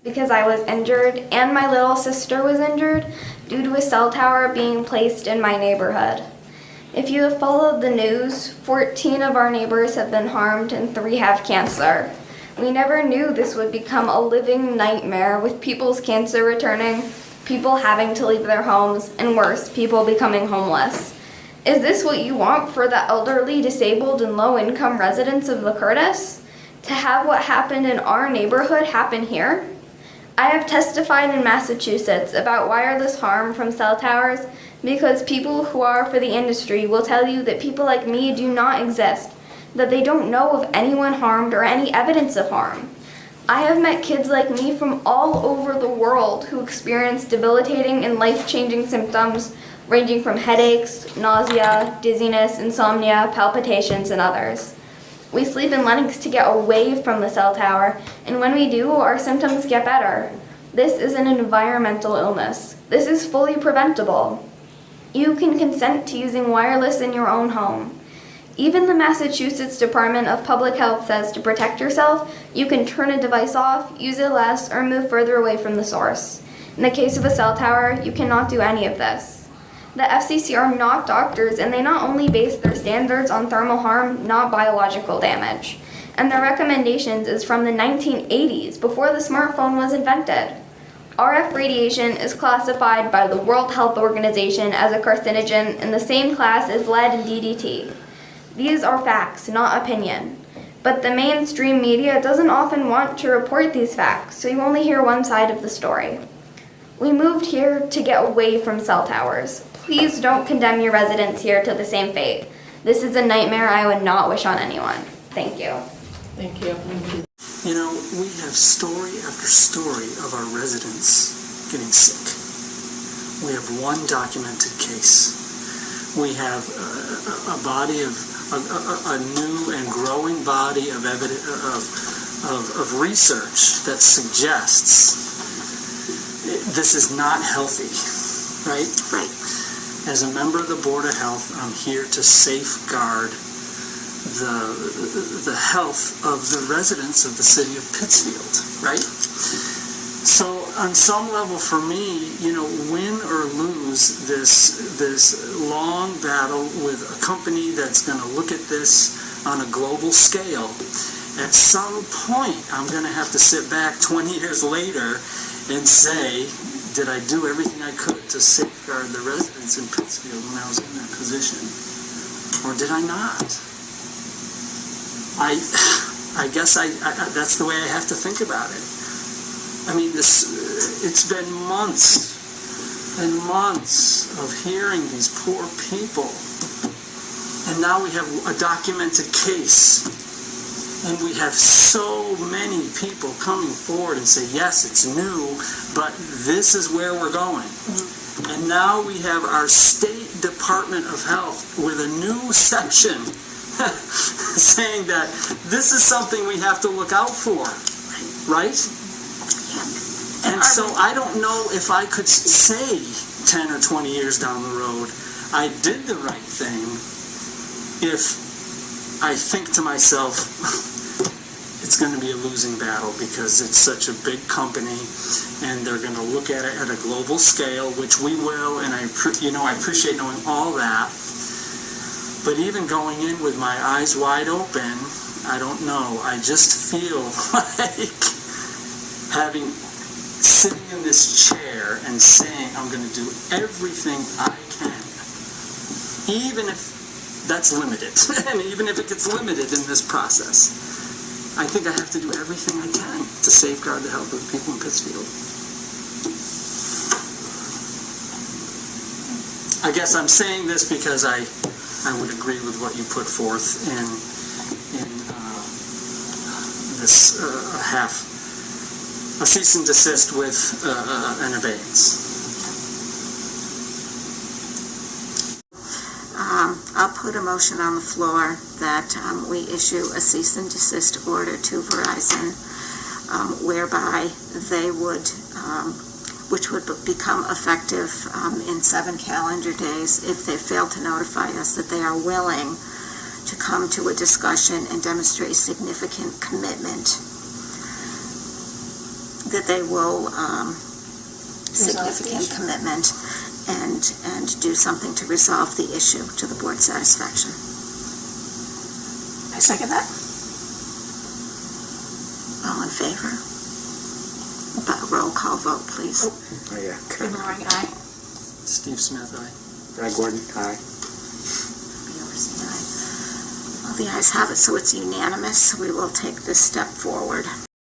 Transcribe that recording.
because I was injured and my little sister was injured due to a cell tower being placed in my neighborhood. If you have followed the news, 14 of our neighbors have been harmed and 3 have cancer. We never knew this would become a living nightmare with people's cancer returning, people having to leave their homes, and worse, people becoming homeless. Is this what you want for the elderly, disabled, and low-income residents of the Curtis? To have what happened in our neighborhood happen here? I have testified in Massachusetts about wireless harm from cell towers because people who are for the industry will tell you that people like me do not exist, that they don't know of anyone harmed or any evidence of harm. I have met kids like me from all over the world who experience debilitating and life-changing symptoms ranging from headaches, nausea, dizziness, insomnia, palpitations, and others. We sleep in Lennox to get away from the cell tower, and when we do, our symptoms get better. This is an environmental illness. This is fully preventable. You can consent to using wireless in your own home. Even the Massachusetts Department of Public Health says to protect yourself, you can turn a device off, use it less, or move further away from the source. In the case of a cell tower, you cannot do any of this. The FCC are not doctors, and they not only base their standards on thermal harm, not biological damage. And their recommendations is from the 1980s, before the smartphone was invented. RF radiation is classified by the World Health Organization as a carcinogen in the same class as lead and DDT. These are facts, not opinion. But the mainstream media doesn't often want to report these facts, so you only hear one side of the story. We moved here to get away from cell towers. Please don't condemn your residents here to the same fate. This is a nightmare I would not wish on anyone. Thank you. Thank you. You know, we have story after story of our residents getting sick. We have one documented case. We have a body of a new and growing body of evidence of research that suggests this is not healthy, right? Right. As a member of the Board of Health, I'm here to safeguard the health of the residents of the city of Pittsfield, right? So on some level for me, you know, win or lose this long battle with a company that's going to look at this on a global scale, at some point I'm going to have to sit back 20 years later and say, did I do everything I could to safeguard the residents in Pittsfield when I was in that position? Or did I not? I guess that's the way I have to think about it. I mean, it's been months and months of hearing these poor people. And now we have a documented case. And we have so many people coming forward and say, yes, it's new, but this is where we're going. Mm-hmm. And now we have our State Department of Health with a new section saying that this is something we have to look out for, right? Yeah. And so I don't know if I could say 10 or 20 years down the road, I did the right thing if I think to myself, it's going to be a losing battle because it's such a big company and they're going to look at it at a global scale, which we will, and I appreciate knowing all that. But even going in with my eyes wide open, I don't know. I just feel like sitting in this chair and saying I'm going to do everything I can, even if that's limited, and even if it gets limited in this process, I think I have to do everything I can to safeguard the health of the people in Pittsfield. I guess I'm saying this because I would agree with what you put forth in this a cease and desist with an abeyance. I'll put a motion on the floor that we issue a cease and desist order to Verizon, whereby they would, which would become effective in 7 calendar days if they fail to notify us that they are willing to come to a discussion and demonstrate significant commitment that they will significant commitment and do something to resolve the issue to the board's satisfaction. I second that. All in favor? Roll call vote, please. Oh, yeah. Good morning, aye. Steve Smith, aye. Brad Gordon, aye. Well, the ayes have it, so it's unanimous. We will take this step forward.